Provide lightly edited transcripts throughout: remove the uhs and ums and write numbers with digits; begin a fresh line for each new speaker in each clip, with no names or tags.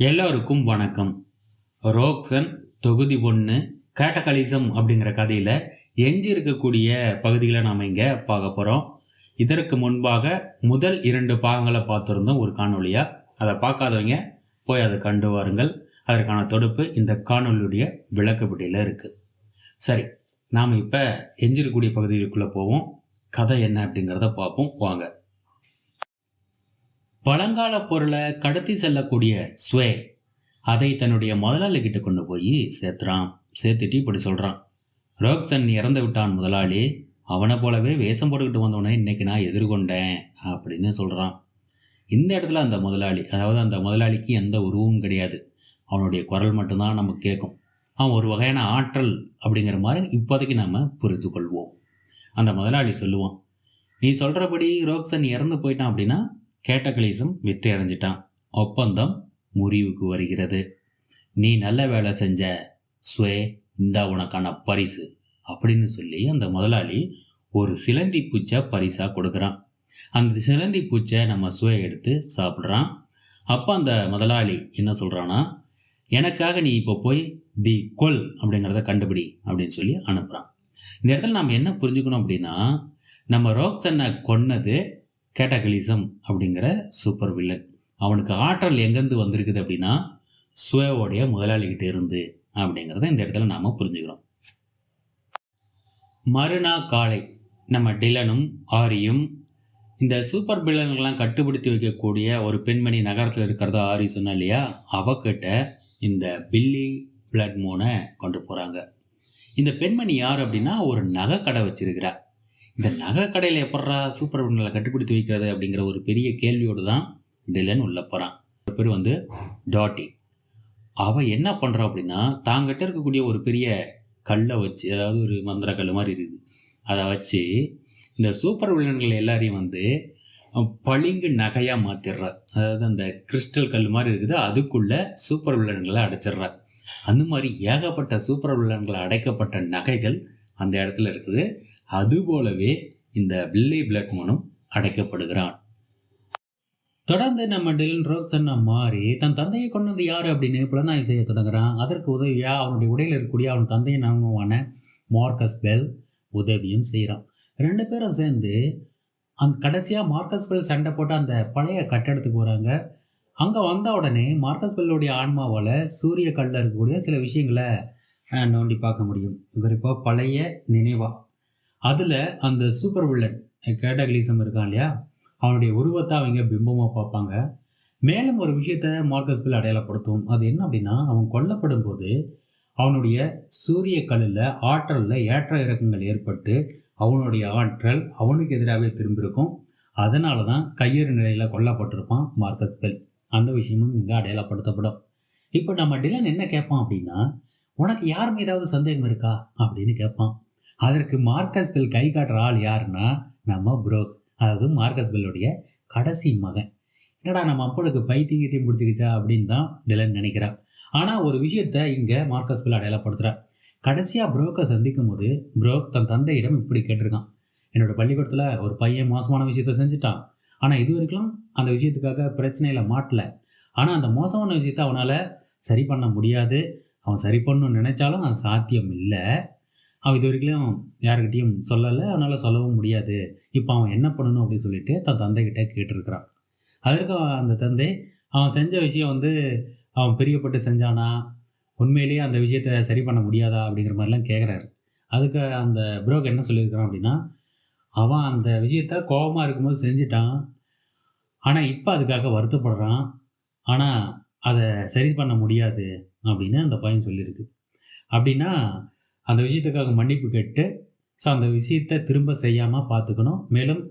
எல்லோருக்கும் வணக்கம். ரோக்சன் தொகுதி 1 கேட்டகலிசம் அப்படிங்கிற கதையில் எஞ்சி இருக்கக்கூடிய பகுதிகளை நாம் இங்கே பார்க்க போகிறோம். இதற்கு முன்பாக முதல் 2 பாகங்களை பார்த்துருந்தோம் ஒரு காணொலியாக. அதை பார்க்காதவங்க போய் அதை கண்டு வாருங்கள். அதற்கான தொடுப்பு இந்த காணொலியுடைய விளக்கப்பட்டியில் இருக்குது. சரி, நாம் இப்போ எஞ்சிருக்கக்கூடிய பகுதிகளுக்குள்ளே போவோம். கதை என்ன அப்படிங்கிறத பார்ப்போம் வாங்க. பழங்கால பொருளை கடத்தி செல்லக்கூடிய ஸ்வே அதை தன்னுடைய முதலாளிகிட்ட கொண்டு போய் சேர்த்துட்டு இப்படி சொல்கிறான். ரோக்சன் இறந்து விட்டான் முதலாளி, அவனை போலவே வேஷம் போட்டுக்கிட்டு வந்தவனை இன்னைக்கு நான் எதிர்கொண்டேன் அப்படின்னு சொல்கிறான். இந்த இடத்துல அந்த முதலாளி, அதாவது அந்த முதலாளிக்கு எந்த உருவமும் கிடையாது, அவனுடைய குரல் மட்டும்தான் நமக்கு கேட்கும். அவன் ஒரு வகையான ஆற்றல் அப்படிங்கிற மாதிரி இப்போதைக்கு நாம் புரிந்து கொள்வோம். அந்த முதலாளி சொல்லுவான், நீ சொல்கிறபடி ரோக்சன் இறந்து போயிட்டான் அப்படின்னா கேட்டகலிசம் வெற்றி அடைஞ்சிட்டான், ஒப்பந்தம் முறிவுக்கு வருகிறது. நீ நல்ல வேலை செஞ்ச ஸ்வே, இந்தா உனக்கான பரிசு அப்படின்னு சொல்லி அந்த முதலாளி ஒரு சிலந்தி பூச்சை பரிசாக கொடுக்குறான். அந்த சிலந்தி பூச்சை நம்ம ஸ்வே எடுத்து சாப்பிட்றான். அப்போ அந்த முதலாளி என்ன சொல்கிறான்னா, எனக்காக நீ இப்போ போய் தி கொல் அப்படிங்கிறத கண்டுபிடி அப்படின்னு சொல்லி அனுப்புகிறான். இந்த இடத்துல நாம் என்ன புரிஞ்சுக்கணும் அப்படின்னா, நம்ம ரோக்சனை கொன்னது கேட்டகலிசம் அப்படிங்கிற சூப்பர் வில்லன். அவனுக்கு ஆற்றல் எங்கேருந்து வந்திருக்குது அப்படின்னா ஸ்வேவோடைய முதலாளிகிட்ட இருந்து அப்படிங்கிறத இந்த இடத்துல நாம் புரிஞ்சுக்கிறோம். மறுநாள் காலை நம்ம டிலனும் ஆரியும் இந்த சூப்பர் வில்லன்கள்லாம் கட்டுப்படுத்தி வைக்கக்கூடிய ஒரு பெண்மணி நகரத்தில் இருக்கிறதா ஆரி சொன்னா இல்லையா, அவகிட்ட இந்த பில்லி பிளட் மூனை கொண்டு போகிறாங்க. இந்த பெண்மணி யார் அப்படின்னா ஒரு நகை கடை வச்சிருக்கிறா. இந்த நகை கடையில் எப்பட்றா சூப்பர் வில்லன்களை கட்டுப்படுத்தி வைக்கிறது அப்படிங்கிற ஒரு பெரிய கேள்வியோடு தான் டிலன் உள்ள போகிறான். ஒரு பேர் வந்து டாட்டி. அவள் என்ன பண்ணுறா அப்படின்னா, தாங்கிட்ட இருக்கக்கூடிய ஒரு பெரிய கல்லை வச்சு, அதாவது ஒரு மந்திர கல் மாதிரி இருக்குது, அதை வச்சு இந்த சூப்பர் வில்லன்கள் எல்லாரையும் வந்து பளிங்கு நகையாக மாற்றிடுறா. அதாவது அந்த கிறிஸ்டல் கல் மாதிரி இருக்குது, அதுக்குள்ளே சூப்பர் வில்லன்களை அடைச்சிட்றா. அந்த மாதிரி ஏகப்பட்ட சூப்பர் வில்லன்களை அடைக்கப்பட்ட நகைகள் அந்த இடத்துல இருக்குது. அதுபோலவே இந்த பில்லி பிளட் மூனும் அடைக்கப்படுகிறான். தொடர்ந்து நம்ம டிலன் ரோக்சன் மாறி தன் தந்தையை கொண்டு வந்து யார் அப்படின்னு புலனாய்வு செய்ய தொடங்குறான். அதற்கு உதவியா அவனுடைய உடையில் இருக்கக்கூடிய அவன் தந்தையின் நாமமான மார்க்கஸ் பெல் உதவியும் செய்கிறான். 2 பேரும் சேர்ந்து அந்த கடைசியாக மார்க்கஸ் பெல் சண்டை போட்டு அந்த பழைய கட்டடத்துக்கு வராங்க. அங்கே வந்த உடனே மார்க்கஸ் பெல்லுடைய ஆன்மாவால் சூரிய கல்லில் இருக்கக்கூடிய சில விஷயங்களை நோண்டி பார்க்க முடியும். குறிப்பாக பழைய நினைவா அதில் அந்த சூப்பர் வில்லன் கேட்டகலிசம் இருக்கான் இல்லையா, அவனுடைய உருவத்தை அவங்க பிம்பமாக பார்ப்பாங்க. மேலும் ஒரு விஷயத்தை மார்க்கஸ் பெல் அடையாளப்படுத்தும். அது என்ன அப்படின்னா, அவன் கொல்லப்படும் போது அவனுடைய சூரிய கல்லில் ஆற்றலில் ஏற்ற இறக்கங்கள் ஏற்பட்டு அவனுடைய ஆற்றல் அவனுக்கு எதிராகவே திரும்பியிருக்கும். அதனால தான் கையெறு நிலையில் கொல்லப்பட்டிருப்பான் மார்க்கஸ் பெல். அந்த விஷயமும் இங்கே அடையாளப்படுத்தப்படும். இப்போ நம்ம டிலன் என்ன கேட்பான் அப்படின்னா, உனக்கு யார் மீதாவது சந்தேகம் இருக்கா அப்படின்னு கேட்பான். அதற்கு மார்க்கஸ் பெல் கை காட்டுற ஆள் யாருன்னா நம்ம புரோக், அதாவது மார்க்கஸ் பெல்லுடைய கடைசி மகன். என்னடா நம்ம அப்பனுக்கு பைத்தியத்தையும் பிடிச்சிக்கிச்சா அப்படின்னு தான் டிலன் நினைக்கிறான். ஆனால் ஒரு விஷயத்த இங்கே மார்க்கஸ் பெல் அடையாளப்படுத்துகிறார். கடைசியாக புரோக்கை சந்திக்கும் போது புரோக் தன் தந்தையிடம் இப்படி கேட்டிருக்கான், என்னோட பள்ளிக்கூடத்தில் ஒரு பையன் மோசமான விஷயத்த செஞ்சுட்டான், ஆனால் இது வரைக்கும் அந்த விஷயத்துக்காக பிரச்சனையில் மாட்டலை. ஆனால் அந்த மோசமான விஷயத்த அவனால் சரி பண்ண முடியாது, அவன் சரி பண்ணணும்னு நினைச்சாலும் அது சாத்தியம் இல்லை. அவன் இது வரைக்கும் யாருக்கிட்டையும் சொல்லலை, அவனால் சொல்லவும் முடியாது. இப்போ அவன் என்ன பண்ணணும் அப்படின்னு சொல்லிட்டு தன் தந்தைக்கிட்ட கேட்டிருக்கிறான். அதற்கு அந்த தந்தை அவன் செஞ்ச விஷயம் வந்து அவன் பிரியப்பட்டு செஞ்சானா, உண்மையிலேயே அந்த விஷயத்தை சரி பண்ண முடியாதா அப்படிங்கிற மாதிரிலாம் கேட்குறாரு. அதுக்கு அந்த புரோக் என்ன சொல்லியிருக்கிறான் அப்படின்னா, அவன் அந்த விஷயத்த கோபமாக இருக்கும்போது செஞ்சிட்டான், ஆனால் இப்போ அதுக்காக வருத்தப்படுறான், ஆனால் அதை சரி பண்ண முடியாது அப்படின்னு அந்த பையன் சொல்லியிருக்கு. அப்படின்னா அந்த விஷயத்துக்காக மன்னிப்பு கேட்டு அந்த விஷயத்தை திரும்ப செய்யாமல் பார்த்துக்கணும், மேலும்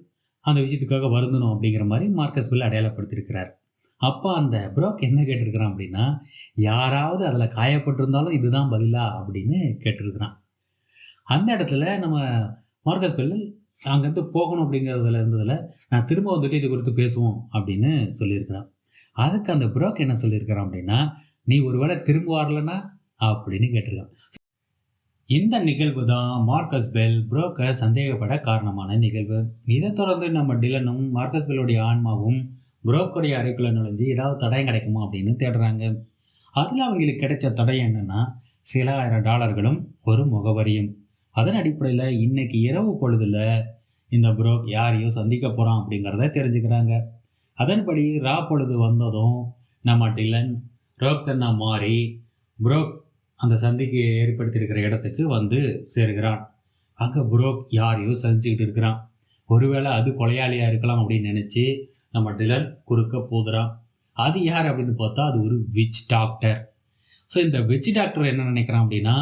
அந்த விஷயத்துக்காக வருந்தணும் அப்படிங்கிற மாதிரி மார்க்கஸ் பெல் அடையாளப்படுத்தியிருக்கிறார். அப்போ அந்த புரோக் என்ன கேட்டிருக்கிறான் அப்படின்னா, யாராவது அதில் காயப்பட்டிருந்தாலும் இதுதான் பதிலா அப்படின்னு கேட்டிருக்கிறான். அந்த இடத்துல நம்ம மார்க்கஸ் பெல் அங்கேருந்து போகணும் அப்படிங்கிறதுல இருந்ததில் நான் திரும்ப வந்துட்டு இது குறித்து பேசுவோம் அப்படின்னு சொல்லியிருக்கிறான். அதுக்கு அந்த புரோக் என்ன சொல்லியிருக்கிறான் அப்படின்னா, நீ ஒருவேளை திரும்ப வரலன்னா அப்படின்னு கேட்டிருக்கான். இந்த நிகழ்வு தான் மார்க்கஸ் பெல் புரோக்கை சந்தேகப்பட காரணமான நிகழ்வு. இதை தொடர்ந்து நம்ம டிலனும் மார்க்கஸ் பெல்லுடைய ஆன்மாவும் புரோக்கருடைய அறைக்குள்ளே நுழைஞ்சு ஏதாவது தடயம் கிடைக்குமா அப்படின்னு தேடுறாங்க. அதில் அவங்களுக்கு கிடைச்ச தடயம் என்னென்னா சில $1000 ஒரு முகவரியும். அதன் அடிப்படையில் இன்னைக்கு இரவு பொழுதில் இந்த புரோக் யாரையும் சந்திக்க போகிறான் அப்படிங்கிறத தெரிஞ்சுக்கிறாங்க. அதன்படி பொழுது வந்ததும் நம்ம டிலன் ரோக்சன்னா மாறி புரோக் அந்த சந்திக்கு ஏற்படுத்தியிருக்கிற இடத்துக்கு வந்து சேருகிறான். அங்கே புரோக் யாரையும் சந்திச்சுக்கிட்டு இருக்கிறான். ஒருவேளை அது கொலையாளியாக இருக்கலாம் அப்படின்னு நினச்சி நம்ம டிலன் குறுக்க போதுறான். அது யார் அப்படின்னு பார்த்தா அது ஒரு விச் டாக்டர். ஸோ இந்த விச் டாக்டர் என்ன நினைக்கிறான் அப்படின்னா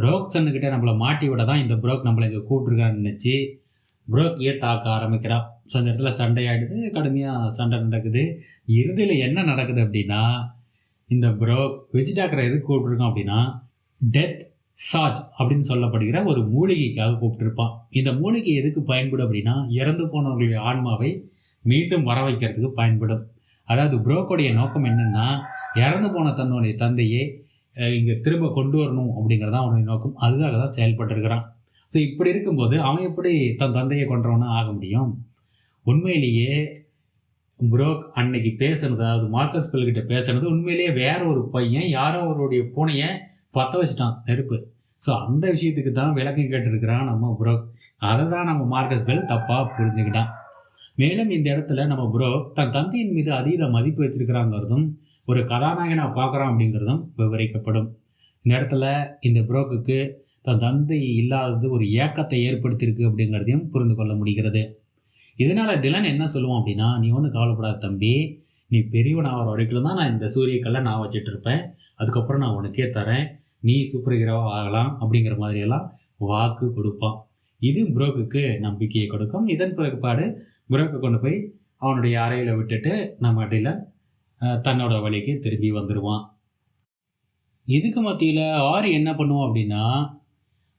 ரோக்சன்னுக்கிட்ட நம்மளை மாட்டி விட தான் இந்த புரோக் நம்மளை இங்கே கூப்பிட்ருக்கான்னு நினச்சி புரோக்கையே தாக்க ஆரம்பிக்கிறான். ஸோ அந்த இடத்துல சண்டையாயிடுது, கடுமையாக சண்டை நடக்குது. இறுதியில் என்ன நடக்குது அப்படின்னா இந்த புரோக் விச் டாக்டரை எதுக்கு கூப்பிட்ருக்கான் அப்படின்னா டெத் சாஜ் அப்படின்னு சொல்லப்படுகிற ஒரு மூலிகைக்காக கூப்பிட்டுருப்பான். இந்த மூலிகை எதுக்கு பயன்படும் அப்படின்னா இறந்து போனவர்களுடைய ஆன்மாவை மீண்டும் வர வைக்கிறதுக்கு பயன்படும். அதாவது புரோக்கோடைய நோக்கம் என்னென்னா இறந்து போன தன்னுடைய தந்தையை இங்கே திரும்ப கொண்டு வரணும் அப்படிங்கிறதான் அவனுடைய நோக்கம். அதுக்காக தான் செயல்பட்டுருக்கிறான். ஸோ இப்படி இருக்கும்போது அவன் எப்படி தன் தந்தையை கொன்றவனா ஆக முடியும்? உண்மையிலேயே புரோக் அன்னைக்கு பேசுனது, அதாவது மார்க்கஸ் பெல்கிட்ட பேசுனது உண்மையிலேயே வேற ஒரு பையன் யாரோ அவருடைய பூனையை பற்ற வச்சுட்டான் நெருப்பு. ஸோ அந்த விஷயத்துக்கு தான் விளக்கம் கேட்டுருக்கிறான் நம்ம புரோக். அதை தான் நம்ம மார்க்கஸ் பெல் தப்பாக புரிஞ்சுக்கிட்டான். மேலும் இந்த இடத்துல நம்ம புரோக் தன் தந்தையின் மீது அதீத மதிப்பு வச்சிருக்கிறாங்கிறதும் ஒரு கதாநாயகனாக பார்க்குறான் அப்படிங்கிறதும் விவரிக்கப்படும். இந்த இடத்துல இந்த புரோக்குக்கு தன் தந்தை இல்லாதது ஒரு ஏக்கத்தை ஏற்படுத்தியிருக்கு அப்படிங்கிறதையும் புரிந்து கொள்ள முடிகிறது. இதனால் டிலன் என்ன சொல்லுவான் அப்படின்னா நீ ஒன்றும் கவலைப்படாத தம்பி, நீ பெரியவன் ஆகிற வரைக்கும் தான் நான் இந்த சூரியக்கல்லை நான் வச்சுட்டு இருப்பேன், அதுக்கப்புறம் நான் உனக்கே தரேன், நீ சூப்பர் ஹீரோவாக ஆகலாம் அப்படிங்கிற மாதிரியெல்லாம் வாக்கு கொடுப்பான். இது புரோக்குக்கு நம்பிக்கையை கொடுக்கும். இதன் பிறகுபாடு புரோக்கை கொண்டு போய் அவனுடைய அறையில் விட்டுட்டு நம்ம டிலன் தன்னோட வழிக்கு திரும்பி வந்துடுவான். இதுக்கு மத்தியில் ஆரி என்ன பண்ணுவோம் அப்படின்னா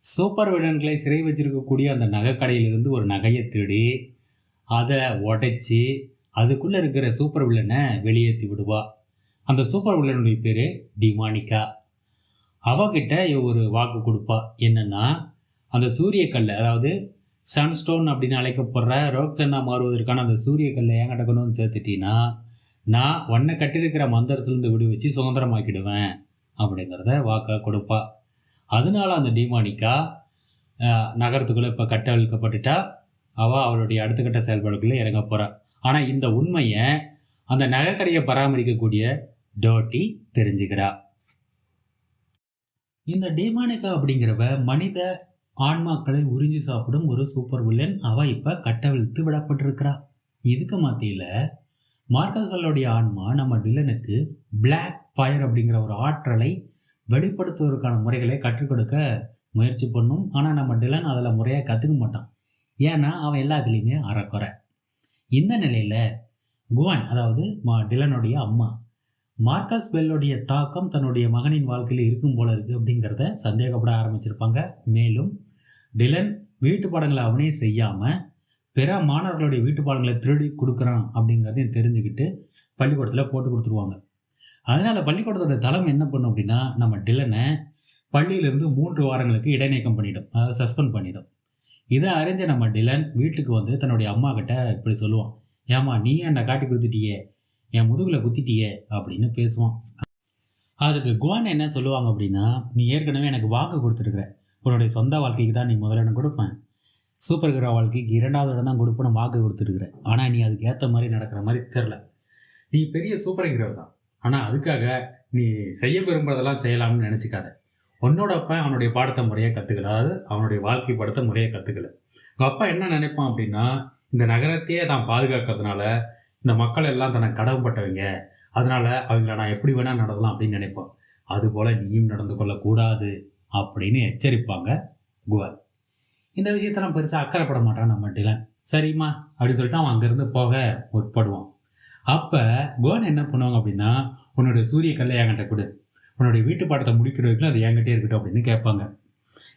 சூப்பர் வில்லன்களை சிறை வச்சிருக்கக்கூடிய அந்த நகைக்கடையிலிருந்து ஒரு நகையை திருடி அதை உடைச்சி அதுக்குள்ளே இருக்கிற சூப்பர் வில்லனை வெளியேற்றி விடுவா. அந்த சூப்பர் வில்லனுடைய பேர் டிமானிகா. அவகிட்ட ஒரு வாக்கு கொடுப்பா. என்னென்னா அந்த சூரியக்கல்லை, அதாவது சன்ஸ்டோன் அப்படின்னு அழைக்கப்படுற ரோக்சன்னா மாறுவதற்கான அந்த சூரியக்கல்லை என்கிட்ட கொண்டு வந்து சேர்த்துட்டீங்கன்னா நான் உன்னை கட்டியிருக்கிற மந்திரத்துலேருந்து விடுவிச்சு சுதந்திரமாக்கிடுவேன் அப்படிங்கிறத வாக்காக கொடுப்பா. அதனால அந்த டிமானிகா நகரத்துக்குள்ளே இப்போ கட்டவிழ்க்கப்பட்டுட்டா அவளுடைய அடுத்த கட்ட செயல்பாடுக்குள்ளே இறங்க போகிறாள். ஆனால் இந்த உண்மையை அந்த நகைக்கடையை பராமரிக்கக்கூடிய டோட்டி தெரிஞ்சுக்கிறா. இந்த டிமானிகா அப்படிங்கிறவ மனித ஆன்மாக்களை உறிஞ்சி சாப்பிடும் ஒரு சூப்பர் வில்லன். அவள் இப்போ கட்டவிழ்த்து விடப்பட்டிருக்கிறா. இதுக்கு மத்தியில் மார்க்கஸ் பெல்லுடைய ஆன்மா நம்ம டிலனுக்கு பிளாக் ஃபயர் அப்படிங்கிற ஒரு ஆற்றலை வெளிப்படுத்துவதற்கான முறைகளை கற்றுக் கொடுக்க முயற்சி பண்ணும். ஆனால் நம்ம டிலன் அதில் முறையாக கற்றுக்க மாட்டான். ஏன்னா அவன் எல்லாத்துலேயுமே அறக்குறை. இந்த நிலையில் குவான், அதாவது டிலனுடைய அம்மா, மார்க்கஸ் பெல்லுடைய தாக்கம் தன்னுடைய மகனின் வாழ்க்கையில் இருக்கும் போல இருக்குது அப்படிங்கிறத சந்தேகப்பட ஆரம்பிச்சிருப்பாங்க. மேலும் டிலன் வீட்டு பாடங்களை அவனே செய்யாமல் பிற மாணவர்களுடைய வீட்டு பாடங்களை திருடி கொடுக்குறான் அப்படிங்கிறதையும் தெரிஞ்சுக்கிட்டு பள்ளிக்கூடத்தில் போட்டு கொடுத்துருவாங்க. அதனால் பள்ளிக்கூடத்தோட தலைமை என்ன பண்ணும் அப்படின்னா நம்ம டிலனை பள்ளியிலேருந்து 3 வாரங்களுக்கு இடைநீக்கம் பண்ணிடும், அதாவது சஸ்பெண்ட் பண்ணிடும். இதை அறிஞ்ச நம்ம டிலன் வீட்டுக்கு வந்து தன்னுடைய அம்மா கிட்ட இப்படி சொல்லுவான், ஏம்மா நீ என்னை காட்டி கொடுத்துட்டியே, என் முதுகில் குத்திட்டியே அப்படின்னு பேசுவான். அதுக்கு குவான் என்ன சொல்லுவாங்க அப்படின்னா நீ ஏற்கனவே எனக்கு வாக்கு கொடுத்துருக்குற, உன்னுடைய சொந்த வாழ்க்கைக்கு தான் நீ முதலிடம் கொடுப்பேன், சூப்பர் ஹீரோ வாழ்க்கைக்கு 2வது இடம் தான் கொடுப்பேன்னு வாக்கு கொடுத்துருக்குற. ஆனால் நீ அதுக்கு ஏற்ற மாதிரி நடக்கிற மாதிரி தெரில. நீ பெரிய சூப்பர் ஹீரோ தான், ஆனால் அதுக்காக நீ செய்ய விரும்புறதெல்லாம் செய்யலாம்னு நினச்சிக்காத. உன்னோட அப்பா அவனுடைய பாடத்தை முறையாக கற்றுக்கல, அதாவது அவனுடைய வாழ்க்கை பாடத்தை முறையாக கற்றுக்கல. உங்கள் அப்பா என்ன நினைப்பான் அப்படின்னா இந்த நகரத்தையே தான் பாதுகாக்கிறதுனால இந்த மக்கள் எல்லாம் தன்னை கடவுப்பட்டவங்க, அதனால் அவங்கள நான் எப்படி வேணால் நடத்தலாம் அப்படின்னு நினைப்பான். அதுபோல் நீயும் நடந்து கொள்ளக்கூடாது அப்படின்னு எச்சரிப்பாங்க குவான். இந்த விஷயத்தெல்லாம் பெருசாக அக்கறைப்பட மாட்டான் நம்ம டிலன். சரிம்மா அப்படின்னு சொல்லிட்டு அவன் அங்கேருந்து போக முற்படுவான். அப்போ குவான் என்ன பண்ணுவாங்க அப்படின்னா உன்னுடைய சூரிய கல்லை என்கிட்ட கொடு, உன்னுடைய வீட்டு பாடத்தை முடிக்கிற வரைக்கும் அது என்கிட்டே இருக்கட்டும் அப்படின்னு கேட்பாங்க.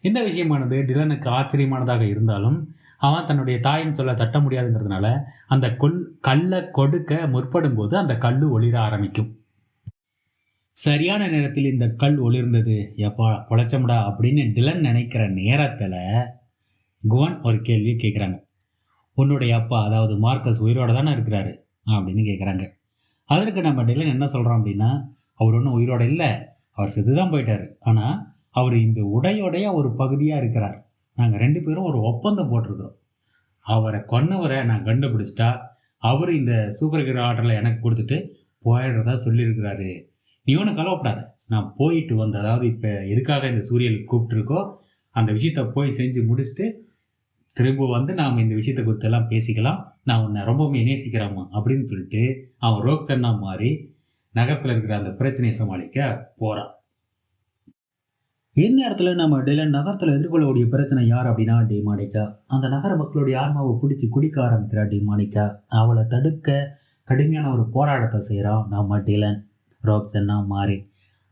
இந்த விஷயமானது டிலனுக்கு ஆச்சரியமானதாக இருந்தாலும் அவன் தன்னுடைய தாயின் சொல்ல தட்ட முடியாதுங்கிறதுனால அந்த கல்லை கொடுக்க முற்படும் போது அந்த கல் ஒளிர ஆரம்பிக்கும். சரியான நேரத்தில் இந்த கல் ஒளிர்ந்தது, எப்பா பொழைச்சமுடா அப்படின்னு டிலன் நினைக்கிற நேரத்தில் குவான் ஒரு கேள்வி கேட்குறாங்க. உன்னுடைய அப்பா, அதாவது மார்க்கஸ் உயிரோடு தானே இருக்கிறாரு, அப்படின்னு கேட்குறாங்க. அதற்கு நம்ம டிலன் என்ன சொல்கிறோம் அப்படின்னா, அவர் ஒன்றும் உயிரோடு இல்லை, அவர் செத்து தான் போயிட்டார். ஆனால் அவர் இந்த உடையோடைய ஒரு பகுதியாக இருக்கிறார். நாங்கள் 2 பேரும் ஒரு ஒப்பந்தம் போட்டிருக்கிறோம். அவரை கொன்னவரை நான் கண்டுபிடிச்சிட்டா அவர் இந்த சூப்பர் ஹீரோ ஆர்டரில் எனக்கு கொடுத்துட்டு போயிடுறதா சொல்லியிருக்கிறாரு. நீ ஒன்றும் கலவப்படாத, நான் போயிட்டு வந்து, அதாவது இப்போ எதுக்காக இந்த சூரியன் கூப்பிட்டுருக்கோ அந்த விஷயத்த போய் செஞ்சு முடிச்சுட்டு திரும்ப வந்து நாம் இந்த விஷயத்தை குறித்தெல்லாம் பேசிக்கலாம், நான் உன்னை ரொம்பவுமே நேசிக்கிறேம்மா அப்படின்னு சொல்லிட்டு அவன் ரோக்சன்னா மாதிரி நகரத்தில் இருக்கிற அந்த பிரச்சனையை சமாளிக்க போகிறான். இந்த இடத்துல நம்ம டிலன் நகரத்தில் எதிர்கொள்ளக்கூடிய பிரச்சனை யார் அப்படின்னா டிமானிகா. அந்த நகர மக்களுடைய ஆன்மாவை பிடிச்சி குடிக்க ஆரம்பிக்கிறா டிமானிகா. அவளை தடுக்க கடுமையான ஒரு போராட்டத்தை செய்கிறான் நம்ம டிலன் ரோக்சன்னா மாறி.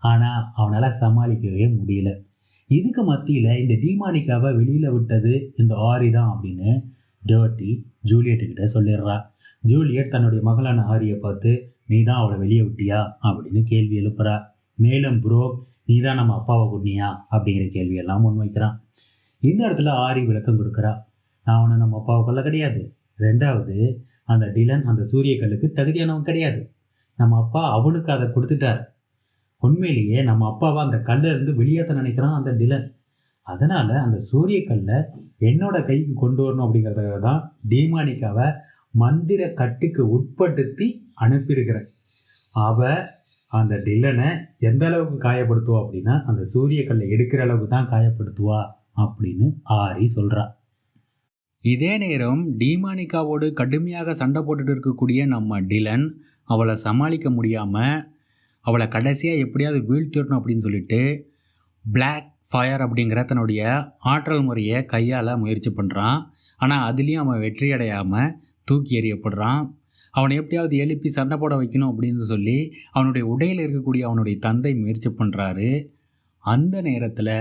ஆனால் அவனால் சமாளிக்கவே முடியல. இதுக்கு மத்தியில் இந்த டிமானிகாவை வெளியில் விட்டது இந்த ஆரி தான் அப்படின்னு டர்ட்டி ஜூலியட்டுக்கிட்ட சொல்லிடுறா. ஜூலியட் தன்னுடைய மகளான ஆரியை பார்த்து, நீ தான் அவளை வெளியே விட்டியா அப்படின்னு கேள்வி எழுப்புறா. மேலும் புரோக், நீ தான் நம்ம அப்பாவை கொன்னியா அப்படிங்கிற கேள்வியெல்லாம் முன்வைக்கிறான். இந்த இடத்துல ஆரி விளக்கம் கொடுக்குறா. நான் ஒன்று நம்ம அப்பாவை கொல்ல கிடையாது, ரெண்டாவது அந்த டிலன் அந்த சூரிய கல்லுக்கு தகுதியானவன் கிடையாது, நம்ம அப்பா அவனுக்கு அதை கொடுத்துட்டார். உண்மையிலேயே நம்ம அப்பாவை அந்த கல்லிருந்து வெளியேற்ற நினைக்கிறான் அந்த டிலன். அதனால் அந்த சூரிய கல்லை என்னோட கைக்கு கொண்டு வரணும் அப்படிங்கிறதுக்காக தான் டிமானிகாவை மந்திர கட்டுக்கு உட்படுத்தி அனுப்பியிருக்கிறேன். அவள் அந்த டிலனை எந்த அளவுக்கு காயப்படுத்துவா அப்படின்னா அந்த சூரிய கல்லை எடுக்கிற அளவுக்கு தான் காயப்படுத்துவா அப்படின்னு ஆரி சொல்கிறா. இதே நேரம் டிமானிகாவோடு கடுமையாக சண்டை போட்டுட்டு இருக்கக்கூடிய நம்ம டிலன் அவளை சமாளிக்க முடியாமல் அவளை கடைசியாக எப்படியாவது வீழ்த்திடணும் அப்படின்னு சொல்லிட்டு பிளாக் ஃபயர் அப்படிங்கிற தன்னுடைய ஆற்றல் முறையை கையால் முயற்சி பண்ணுறான். ஆனால் அதுலேயும் அவன் வெற்றி அடையாமல் தூக்கி எறியப்படுறான். அவனை எப்படியாவது எழுப்பி சண்டை போட வைக்கணும் அப்படின்னு சொல்லி அவனுடைய உடையில் இருக்கக்கூடிய அவனுடைய தந்தை முயற்சி பண்ணுறாரு. அந்த நேரத்தில்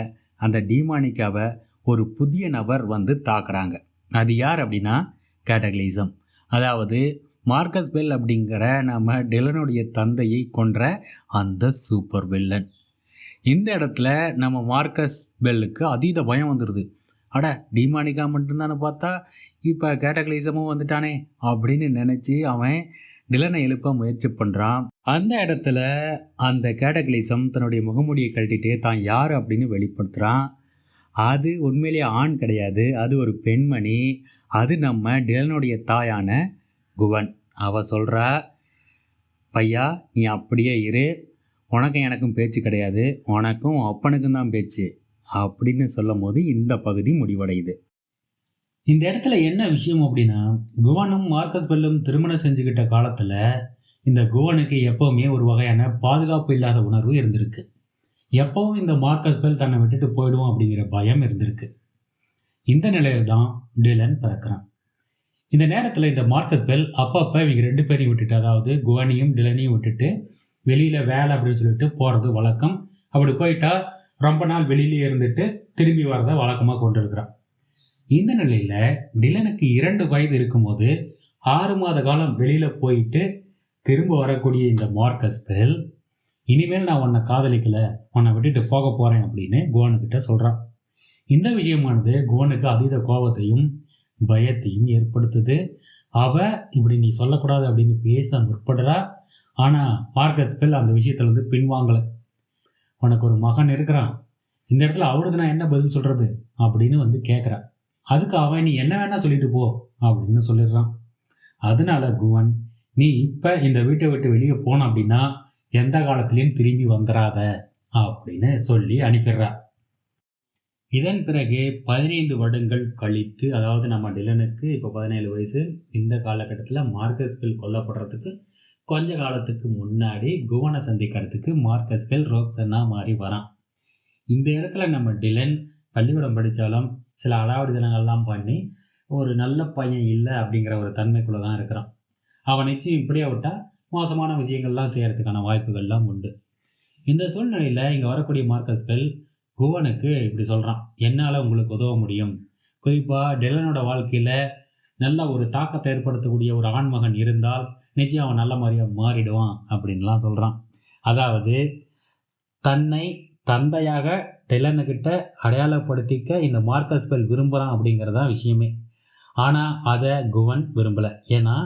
அந்த டிமானிகாவை ஒரு புதிய நபர் வந்து தாக்குறாங்க. அது யார் அப்படின்னா கேட்டக்லிசம், அதாவது மார்க்கஸ் பெல் அப்படிங்கிற நம்ம டிலனுடைய தந்தையை கொன்ற அந்த சூப்பர் வில்லன். இந்த இடத்துல நம்ம மார்க்கஸ் பெல்லுக்கு அதீத பயம் வந்துடுது. அட, டிமானிகா மட்டும்தானே பார்த்தா இப்போ கேட்டக்லிசமும் வந்துட்டானே அப்படின்னு நினச்சி அவன் டிலனை எழுப்ப முயற்சி பண்ணுறான். அந்த இடத்துல அந்த கேட்டக்லிசம் தன்னுடைய முகமூடியை கழட்டிட்டு தான் யார் அப்படின்னு வெளிப்படுத்துகிறான். அது உண்மையிலேயே ஆண் கிடையாது, அது ஒரு பெண்மணி. அது நம்ம டிலனுடைய தாயான குவன். அவ சொல்கிறா, பையா நீ அப்படியே இரு, உனக்கும் எனக்கும் பேச்சு கிடையாது, உனக்கும் அப்பனுக்கும் தான் பேச்சு அப்படின்னு சொல்லும் போது இந்த பகுதி முடிவடையுது. இந்த இடத்துல என்ன விஷயம் அப்படின்னா, குவனும் மார்க்கஸ் பெல்லும் திருமணம் செஞ்சுக்கிட்ட காலத்தில் இந்த குவனுக்கு எப்போவுமே ஒரு வகையான பாதுகாப்பு இல்லாத உணர்வு இருந்திருக்கு. எப்போவும் இந்த மார்க்கஸ் பெல் தன்னை விட்டுட்டு போயிடுவோம் அப்படிங்கிற பயம் இருந்திருக்கு. இந்த நிலையில் தான் டிலன் பிறக்கிறான். இந்த நேரத்தில் இந்த மார்க்கஸ் பெல் அப்பப்போ இவங்க 2 பேரையும் விட்டுட்டு, அதாவது குவனையும் டிலனையும் விட்டுட்டு வெளியில் வேலை அப்படின்னு சொல்லிட்டு போகிறது வழக்கம். அப்படி போயிட்டா ரொம்ப நாள் வெளியிலே இருந்துட்டு திரும்பி வரதை வழக்கமாக கொண்டு இருக்கிறான். இந்த நிலையில் டிலனுக்கு 2 வயது இருக்கும்போது 6 மாத காலம் வெளியில் போயிட்டு திரும்ப வரக்கூடிய இந்த மார்க்கஸ் பெல், இனிமேல் நான் உன்னை காதலிக்கலை, உன்னை விட்டுட்டு போக போகிறேன் அப்படின்னு குவனுக்கிட்ட சொல்கிறான். இந்த விஷயமானது குவனுக்கு அதீத கோபத்தையும் பயத்தையும் ஏற்படுத்துது. அவள் இப்படி நீ சொல்லக்கூடாது அப்படின்னு பேச முற்படுறா. ஆனால் மார்க்கஸ் பெல் அந்த விஷயத்துலேருந்து பின்வாங்கலை. உனக்கு ஒரு மகன் இருக்கிறான், இந்த இடத்துல அவனுக்கு நான் என்ன பதில் சொல்கிறது அப்படின்னு வந்து கேட்குறான். அதுக்கு அவன் நீ என்ன வேணால் சொல்லிட்டு போ அப்படின்னு சொல்லிடுறான். அதனால குவன், நீ இப்போ இந்த வீட்டை விட்டு வெளியே போன அப்படின்னா எந்த காலத்துலேயும் திரும்பி வந்துடாத அப்படின்னு சொல்லி அனுப்பிடுறா. இதன் பிறகு 15 வருடங்கள் கழித்து, அதாவது நம்ம டிலனுக்கு இப்போ 17 வயசு, இந்த காலகட்டத்தில் மார்க்கஸ் பெல் கொல்லப்படுறதுக்கு கொஞ்ச காலத்துக்கு முன்னாடி குவனை சந்திக்கிறதுக்கு மார்க்கஸ் பெல் ரோக்சன்னா மாறி வரான். இந்த இடத்துல நம்ம டிலன் பள்ளிக்கூடம் படித்தாலும் சில அடாவடித்தனங்கள்லாம் பண்ணி ஒரு நல்ல பையன் இல்லை அப்படிங்கிற ஒரு தன்மைக்குள்ளே தான் இருக்கிறான். அவன் நிச்சயம் இப்படியே விட்டால் மோசமான விஷயங்கள்லாம் செய்கிறதுக்கான வாய்ப்புகள்லாம் உண்டு. இந்த சூழ்நிலையில் இங்கே வரக்கூடிய மார்க்கஸ் பெல் குவனுக்கு இப்படி சொல்கிறான், என்னால் உங்களுக்கு உதவ முடியும், குறிப்பாக டிலனோட வாழ்க்கையில் நல்ல ஒரு தாக்கத்தை ஏற்படுத்தக்கூடிய ஒரு ஆண்மகன் இருந்தால் நிச்சயம் அவன் நல்ல மாதிரியாக மாறிடுவான் அப்படின்லாம் சொல்கிறான். அதாவது தன்னை தந்தையாக டிலனுக்கிட்ட அடையாளப்படுத்திக்க இந்த மார்க்கஸ் பெல் விரும்புகிறான் அப்படிங்கிறதான் விஷயமே. ஆனால் அதை குவன் விரும்பலை. ஏன்னா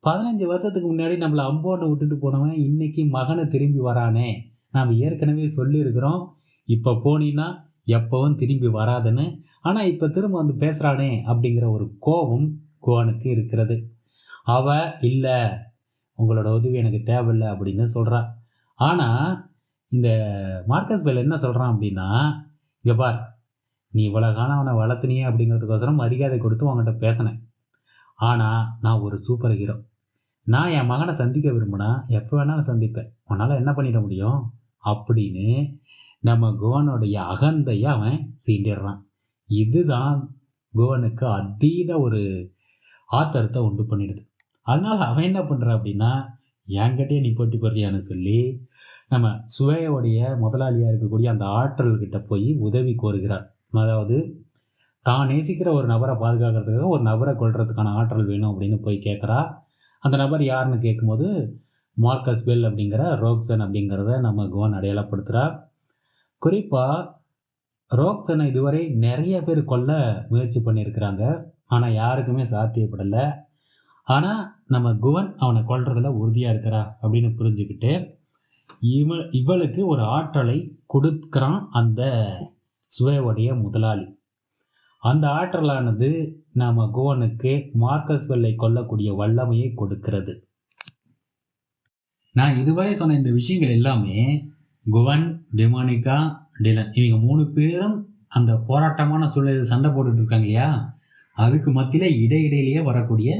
15 வருஷத்துக்கு முன்னாடி நம்மளை அம்போன்னு விட்டுட்டு போனவன் இன்னைக்கு மகனை திரும்பி வரானே, நாம் ஏற்கனவே சொல்லியிருக்கிறோம் இப்போ போனீன்னா எப்பவும் திரும்பி வராதுன்னு. ஆனால் இப்போ திரும்ப வந்து பேசுகிறானே அப்படிங்கிற ஒரு கோபம் குவானுக்கு இருக்கிறது. அவ இல்லை, உங்களோட உதவி எனக்கு தேவையில்லை அப்படின்னு சொல்கிறா. ஆனால் இந்த மார்க்கஸ் பெல் என்ன சொல்கிறான் அப்படின்னா, இங்கே பார், நீ இவ்வளோ காலம் அவனை வளர்த்துனியே அப்படிங்கிறதுக்கோசரம் மரியாதை கொடுத்து உங்கள்கிட்ட பேசினேன். ஆனால் நான் ஒரு சூப்பர் ஹீரோ. நான் என் மகனை சந்திக்க விரும்பினா எப்போ வேணாலும் சந்திப்பேன். உன்னால் என்ன பண்ணிட முடியும் அப்படின்னு நம்ம குவனுடைய அகந்தையை அவன் சீண்டிடுறான். இதுதான் குவனுக்கு அதீத ஒரு ஆத்திரத்தை உண்டு பண்ணிடுது. அதனால் அவன் என்ன பண்ணுறான் அப்படின்னா, என்கிட்டயே நீ போட்டி போடுறியான்னு சொல்லி நம்ம சுவையோடைய முதலாளியாக இருக்கக்கூடிய அந்த ஆற்றல்கிட்ட போய் உதவி கோருகிறார். அதாவது தான் நேசிக்கிற ஒரு நபரை பாதுகாக்கிறதுக்காக ஒரு நபரை கொள்றதுக்கான ஆற்றல் வேணும் அப்படின்னு போய் கேட்குறா. அந்த நபர் யாருன்னு கேட்கும்போது மார்க்கஸ் பெல் அப்படிங்கிற ரோக்சன் அப்படிங்கிறத நம்ம குவன் அடையாளப்படுத்துகிறா. குறிப்பாக ரோக்சனை இதுவரை நிறைய பேர் கொல்ல முயற்சி பண்ணியிருக்கிறாங்க, ஆனால் யாருக்குமே சாத்தியப்படலை. ஆனால் நம்ம குவன் அவனை கொல்றதில் உறுதியாக இருக்கிறா அப்படின்னு புரிஞ்சுக்கிட்டு இவளுக்கு ஒரு ஆற்றலை கொடுக்குறான் அந்த சுவையோடைய முதலாளி. அந்த ஆற்றலானது நம்ம குவனுக்கு மார்க்கஸ் பெல்லை கொல்லக்கூடிய வல்லமையை கொடுக்கிறது. நான் இதுவரை சொன்ன இந்த விஷயங்கள் எல்லாமே குவன், டெமானிகா, டிலன் இவங்க 3 பேரும் அந்த போராட்டமான சூழலில் சண்டை போட்டுட்டு இருக்காங்க இல்லையா, அதுக்கு மத்தியில் இடையிடையிலேயே வரக்கூடிய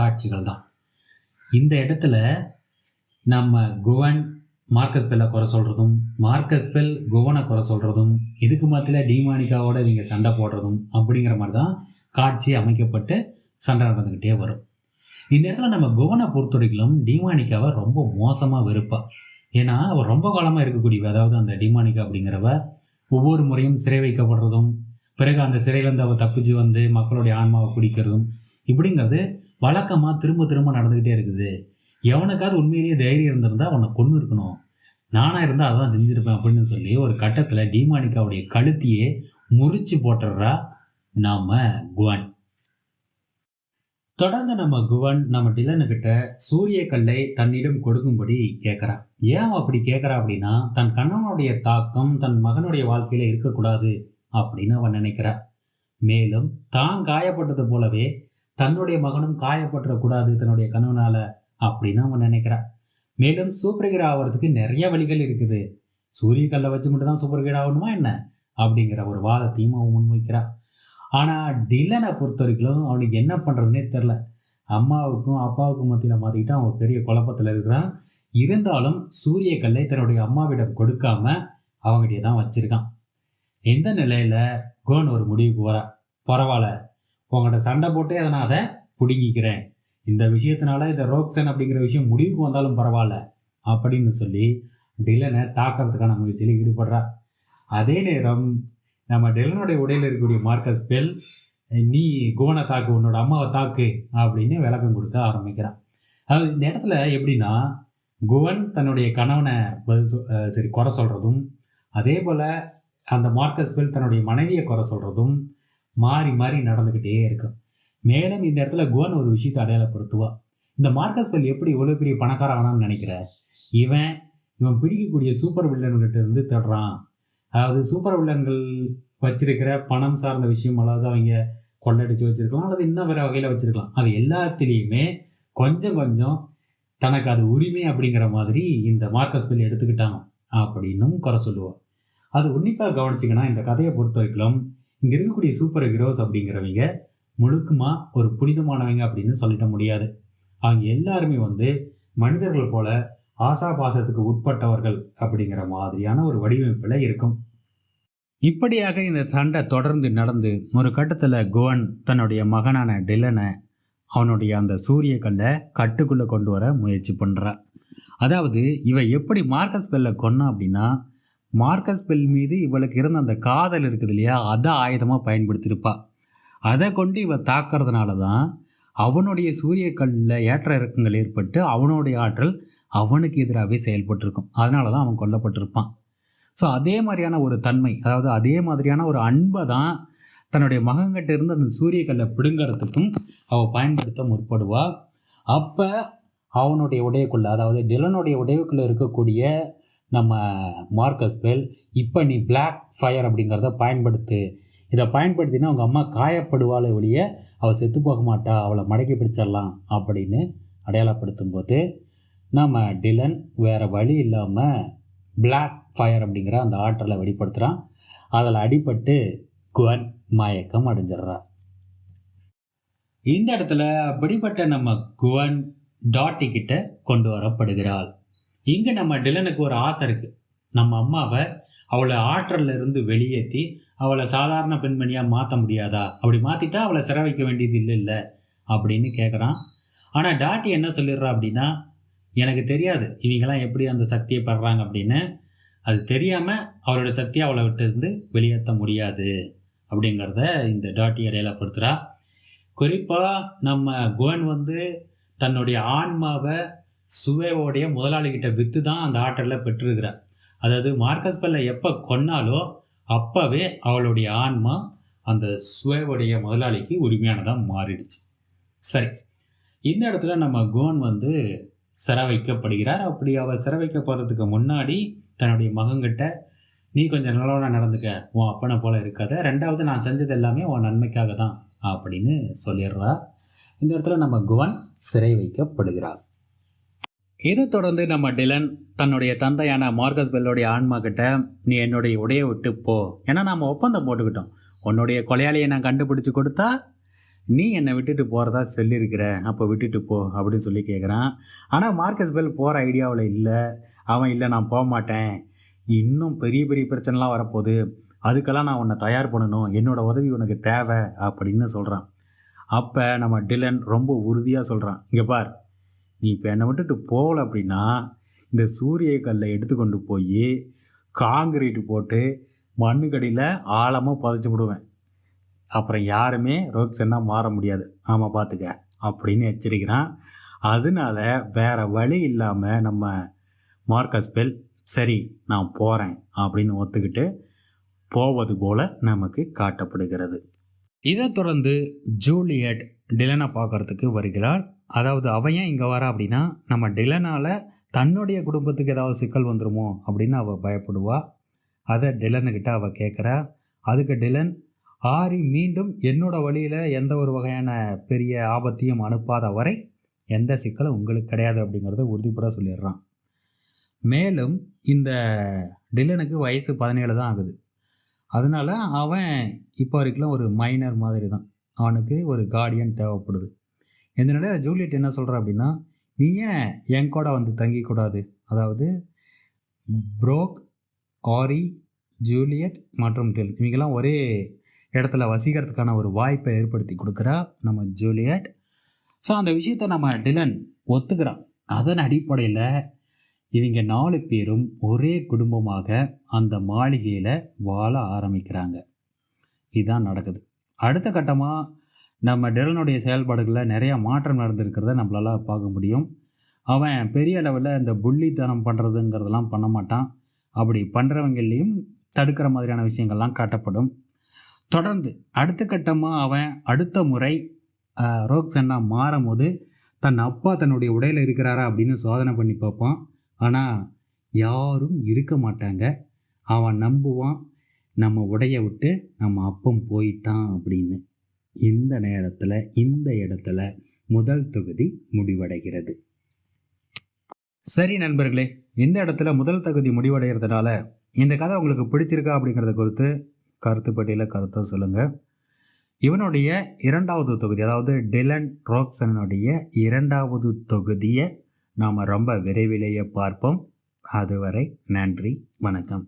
காட்சிகள் தான். இந்த இடத்துல நம்ம குவன் மார்க்கஸ் பெல்லை குறை சொல்கிறதும், மார்க்கஸ் பெல் குவனை குறை சொல்கிறதும், இதுக்கு மத்தியில் டிமானிகாவோட இவங்க சண்டை போடுறதும் அப்படிங்கிற மாதிரி தான் காட்சி அமைக்கப்பட்டு சண்டை நடந்துக்கிட்டே வரும். இந்த இடத்துல நம்ம குவனை பொறுத்த வரைக்கும் டிமானிகாவை ரொம்ப மோசமாக வெறுப்பா. ஏன்னா அவர் ரொம்ப காலமாக இருக்கக்கூடியவ. அதாவது அந்த டிமானிகா அப்படிங்கிறவ ஒவ்வொரு முறையும் சிறை வைக்கப்படுறதும், பிறகு அந்த சிறையிலேருந்து அவள் தப்பிச்சு வந்து மக்களுடைய ஆன்மாவை குடிக்கிறதும் இப்படிங்கிறது வழக்கமாக திரும்ப திரும்ப நடந்துக்கிட்டே இருக்குது. எவனுக்காவது உண்மையிலேயே தைரியம் இருந்திருந்தால் அவனை கொன்று இருக்கணும், நானாக இருந்தால் அதான் செஞ்சுருப்பேன் அப்படின்னு சொல்லி ஒரு கட்டத்தில் டிமானிகாவுடைய கழுத்தையே முறிச்சு போட்டுடுறா நாம் குவன். தொடர்ந்து நம்ம குவன் நம்ம டிலனுக்கிட்ட சூரிய கல்லை தன்னிடம் கொடுக்கும்படி கேட்குறா. ஏன் அப்படி கேட்குறா அப்படின்னா, தன் கணவனுடைய தாக்கம் தன் மகனுடைய வாழ்க்கையில் இருக்கக்கூடாது அப்படின்னு அவன் நினைக்கிறா. மேலும் தான் காயப்பட்டது போலவே தன்னுடைய மகனும் காயப்பட்டுறக்கூடாது தன்னுடைய கணவனால் அப்படின்னு அவன் நினைக்கிறா. மேலும் சூப்பர் ஹீரோ ஆகிறதுக்கு நிறைய வழிகள் இருக்குது, சூரிய கல்லை வச்சு மட்டும் தான் சூப்பர் ஹீரோ ஆகணுமா என்ன அப்படிங்கிற ஒரு வாதத்தையும் அவன் முன்வைக்கிறா. ஆனால் டிலனை பொறுத்த வரைக்கும் அவனுக்கு என்ன பண்ணுறதுனே தெரில. அம்மாவுக்கும் அப்பாவுக்கும் மத்தியில் மாற்றிக்கிட்டு அவன் பெரிய குழப்பத்தில் இருக்கிறான். இருந்தாலும் சூரிய கல்லை தன்னுடைய அம்மாவிடம் கொடுக்காம அவங்ககிட்டே தான் வச்சுருக்கான். இந்த நிலையில் குவன் ஒரு முடிவுக்கு வரா. பரவாயில்ல, உங்கள்கிட்ட சண்டை போட்டே அதை நான் அதை பிடுங்கிக்கிறேன், இந்த விஷயத்தினால இந்த ரோக்சன் அப்படிங்கிற விஷயம் முடிவுக்கு வந்தாலும் பரவாயில்ல அப்படின்னு சொல்லி டிலனை தாக்கிறதுக்கான முயற்சியில் ஈடுபடுறா. அதே நேரம் நம்ம டிலனுடைய உடையில் இருக்கக்கூடிய மார்க்கஸ் பெல், நீ குவனை தாக்கு, உன்னோட அம்மாவை தாக்கு அப்படின்னு விளக்கம் கொடுக்க ஆரம்பிக்கிறான். அது இந்த இடத்துல எப்படின்னா, குவன் தன்னுடைய கணவனை குறை சொல்கிறதும், அதே போல் அந்த மார்க்கஸ் பெல் தன்னுடைய மனைவியை குறை சொல்கிறதும் மாறி மாறி நடந்துக்கிட்டே இருக்கும். மேலும் இந்த இடத்துல குவன் ஒரு விஷயத்தை அடையாளப்படுத்துவா. இந்த மார்க்கஸ் பெல் எப்படி இவ்வளோ பெரிய பணக்காரனான்னு நினைக்கிற, இவன் பிடிக்கக்கூடிய சூப்பர் வில்லன்கிட்ட இருந்து தேடுறான். அதாவது சூப்பர் வில்லன்கள் வச்சிருக்கிற பணம் சார்ந்த விஷயம், அதாவது அவங்க கொள்ளடிச்சு வச்சிருக்கலாம் அல்லது இன்னும் வேறு வகையில் வச்சிருக்கலாம், அது எல்லாத்துலேயுமே கொஞ்சம் கொஞ்சம் தனக்கு அது உரிமை அப்படிங்கிற மாதிரி இந்த மார்க்கஸ் பெல் எடுத்துக்கிட்டாங்க அப்படின்னும் குறை சொல்லுவாள். அது உன்னிப்பாக கவனிச்சிங்கன்னா இந்த கதையை பொறுத்த வரைக்கும் இங்கே இருக்கக்கூடிய சூப்பர் ஹீரோஸ் அப்படிங்கிறவங்க முழுக்கமாக ஒரு புனிதமானவங்க அப்படின்னு சொல்லிட முடியாது. அவங்க எல்லாருமே மனிதர்கள் போல ஆசா பாசத்துக்கு உட்பட்டவர்கள் அப்படிங்கிற மாதிரியான ஒரு வடிவமைப்பில் இருக்கும். இப்படியாக இந்த சண்டை தொடர்ந்து நடந்து ஒரு கட்டத்தில் குவன் தன்னுடைய மகனான டிலனை அவனுடைய அந்த சூரிய கல்லை கட்டுக்குள்ளே கொண்டு வர முயற்சி பண்ணுறா. அதாவது இவ எப்படி மார்க்கஸ் பெல்லை கொன்னா அப்படின்னா, மார்க்கஸ் பெல் மீது இவளுக்கு இருந்த அந்த காதல் இருக்குது இல்லையா, அதை ஆயுதமாக பயன்படுத்தியிருப்பா. அதை கொண்டு இவ தாக்கிறதுனால தான் அவனுடைய சூரிய கல்லில் ஏற்ற இறக்கங்கள் ஏற்பட்டு அவனுடைய ஆற்றல் அவனுக்கு எதிராகவே செயல்பட்டிருக்கும். அதனால தான் அவன் கொல்லப்பட்டிருப்பான். ஸோ அதே மாதிரியான ஒரு தன்மை, அதாவது அதே மாதிரியான ஒரு அன்பை தான் தன்னுடைய மகன்கிட்ட இருந்து அந்த சூரிய கல்லை பிடுங்கிறதுக்கும் அவள் பயன்படுத்த முற்படுவா. அப்போ அவனுடைய உடையக்குள்ளே, அதாவது டிலனுடைய உடைவுக்குள்ளே இருக்கக்கூடிய நம்ம மார்க்கஸ் பெல், இப்போ நீ பிளாக் ஃபயர் அப்படிங்கிறத பயன்படுத்து, இதை பயன்படுத்தினா அவங்க அம்மா காயப்படுவாளே ஒழிய அவள் செத்து போக மாட்டா, அவளை மடக்கி பிடிச்சிடலாம் அப்படின்னு அடையாளப்படுத்தும் போது நம்ம டிலன் வேறு வழி இல்லாமல் பிளாக் ஃபயர் அப்படிங்கிற அந்த ஆற்றலை வெளிப்படுத்துகிறான். அதில் அடிபட்டு குவன் மயக்கம் அடைஞ்சிடுறா. இந்த இடத்துல பிடிப்பட்ட நம்ம குவன் டாட்டி கிட்ட கொண்டு வரப்படுகிறாள். இங்கே நம்ம டிலனுக்கு ஒரு ஆசை இருக்குது. நம்ம அம்மாவை அவளை ஆற்றல்ல இருந்து வெளியேற்றி அவளை சாதாரண பெண்மணியாக மாற்ற முடியாதா, அப்படி மாற்றிட்டா அவளை சிறை வைக்க வேண்டியது இல்லை அப்படின்னு கேட்குறான். ஆனால் டாட்டி என்ன சொல்லிடுறா அப்படின்னா, எனக்கு தெரியாது இவங்கெல்லாம் எப்படி அந்த சக்தியை பெறாங்க அப்படின்னு. அது தெரியாமல் அவளோட சக்தியை அவளை விட்டு இருந்து வெளியேற்ற முடியாது அப்படிங்கிறத இந்த டாட்டி அடையாளப்படுத்துகிறா. குறிப்பாக நம்ம குவன் தன்னுடைய ஆன்மாவை சுவேவோடைய முதலாளிகிட்ட விற்று தான் அந்த ஆற்றலை பெற்றிருக்கிறார். அதாவது மார்க்கஸ் பெல்லை எப்போ கொன்னாலோ அப்போவே அவளுடைய ஆன்மா அந்த சுவேவோடைய முதலாளிக்கு உரிமையானதாக மாறிடுச்சு. சரி, இந்த இடத்துல நம்ம குவன் சிறை வைக்கப்படுகிறார். அப்படி அவர் சிறை வைக்கப்படுறதுக்கு முன்னாடி தன்னுடைய மகன்கிட்ட, நீ கொஞ்சம் நல்லவனாக நடந்துக்க, உன் அப்பனை போல் இருக்காத, ரெண்டாவது நான் செஞ்சது எல்லாமே உன் நன்மைக்காக தான் அப்படின்னு சொல்லிடுறா. இந்த இடத்துல நம்ம குவன் சிறை வைக்கப்படுகிறார். இதை தொடர்ந்து நம்ம டிலன் தன்னுடைய தந்தையான மார்க்கஸ் பெல்லோடைய ஆன்மா கிட்ட, நீ என்னுடைய உடையை விட்டு போ, ஏன்னா நாம் ஒப்பந்தம் போட்டுக்கிட்டோம், உன்னுடைய கொலையாளியை நான் கண்டுபிடிச்சி கொடுத்தா நீ என்னை விட்டுட்டு போகிறதா சொல்லியிருக்கிற, அப்போ விட்டுட்டு போ அப்படின்னு சொல்லி கேட்குறான். ஆனால் மார்க்கஸ் பெல் போகிற ஐடியாவில் இல்லை. அவன் இல்லை, நான் போக மாட்டேன், இன்னும் பெரிய பெரிய பிரச்சனைலாம் வரப்போகுது, அதுக்கெல்லாம் நான் உன்னை தயார் பண்ணணும், என்னோடய உதவி உனக்கு தேவை அப்படின்னு சொல்கிறான். அப்போ நம்ம டிலன் ரொம்ப உறுதியாக சொல்கிறான், இங்கே பார், நீ இப்போ என்னை விட்டுட்டு போகல அப்படின்னா இந்த சூரிய கல்லை எடுத்துக்கொண்டு போய் காங்கிரீட்டு போட்டு மண்ணுக்கடியில் ஆழமாக புதைச்சி விடுவேன், அப்புறம் யாருமே ரோக்சன்னாக மாற முடியாது, ஆமாம் பார்த்துக்க அப்படின்னு எச்சரிக்கிறான். அதனால வேறு வழி இல்லாமல் நம்ம மார்க்கஸ் பெல், சரி நான் போகிறேன் அப்படின்னு ஒத்துக்கிட்டு போவது போல் நமக்கு காட்டப்படுகிறது. இதை தொடர்ந்து ஜூலியட் டிலனை பார்க்குறதுக்கு வருகிறாள். அதாவது அவன் ஏன் இங்கே வரா அப்படின்னா, நம்ம டிலனால் தன்னுடைய குடும்பத்துக்கு ஏதாவது சிக்கல் வந்துடுமோ அப்படின்னு அவள் பயப்படுவா. அதை டிலனுக்கிட்ட அவள் கேட்குறா. அதுக்கு டிலன், ஆரி மீண்டும் என்னோட வழியில் எந்த ஒரு வகையான பெரிய ஆபத்தையும் அனுப்பாத வரை எந்த சிக்கலும் உங்களுக்கு கிடையாது அப்படிங்கிறத உறுதிப்பட சொல்லிடுறான். மேலும் இந்த டிலனுக்கு வயசு 17 தான் ஆகுது. அதனால் அவன் இப்போ வரைக்கும் ஒரு மைனர் மாதிரி தான், அவனுக்கு ஒரு கார்டியன் தேவைப்படுது. இந்த நிலையில் ஜூலியட் என்ன சொல்கிறா அப்படின்னா, நீ ஏன் என் கூட தங்கிக்கூடாது, அதாவது ப்ரோக், ஆரி, ஜூலியட் மற்றும் டில் இவங்கெல்லாம் ஒரே இடத்துல வசிக்கிறதுக்கான ஒரு வாய்ப்பை ஏற்படுத்தி கொடுக்குறா நம்ம ஜூலியட். ஸோ அந்த விஷயத்தை நம்ம டிலன் ஒத்துக்கிறான். அதன் அடிப்படையில் இவங்க 4 பேரும் ஒரே குடும்பமாக அந்த மாளிகையில் வாழ ஆரம்பிக்கிறாங்க. இதுதான் நடக்குது. அடுத்த கட்டமாக நம்ம டிலனுடைய செயல்பாடுகளில் நிறையா மாற்றம் நடந்திருக்கிறத நம்மளால் பார்க்க முடியும். அவன் பெரிய லெவலில் இந்த புள்ளித்தனம் பண்ணுறதுங்கிறதெல்லாம் பண்ண மாட்டான். அப்படி பண்ணுறவங்களையும் தடுக்கிற மாதிரியான விஷயங்கள்லாம் காட்டப்படும். தொடர்ந்து அடுத்த கட்டமாக அவன் அடுத்த முறை ரோக்சன்னாக மாறும் போது தன் அப்பா தன்னுடைய உடையில் இருக்கிறாரா அப்படின்னு சோதனை பண்ணி பார்ப்பான். ஆனால் யாரும் இருக்க மாட்டாங்க. அவன் நம்புவான், நம்ம உடைய விட்டு நம்ம அப்பம் போயிட்டான் அப்படின்னு. இந்த நேரத்தில் இந்த இடத்துல முதல் தொகுதி முடிவடைகிறது. சரி நண்பர்களே, இந்த இடத்துல முதல் தொகுதி முடிவடைகிறதுனால இந்த கதை உங்களுக்கு பிடிச்சிருக்கா அப்படிங்கிறத குறித்து கருத்து பட்டியலில் கருத்தை சொல்லுங்கள். இவனுடைய 2வது தொகுதி, அதாவது டிலன் ரோக்சனுடைய 2வது தொகுதியை நாம் ரொம்ப விரைவிலேயே பார்ப்போம். அதுவரை நன்றி, வணக்கம்.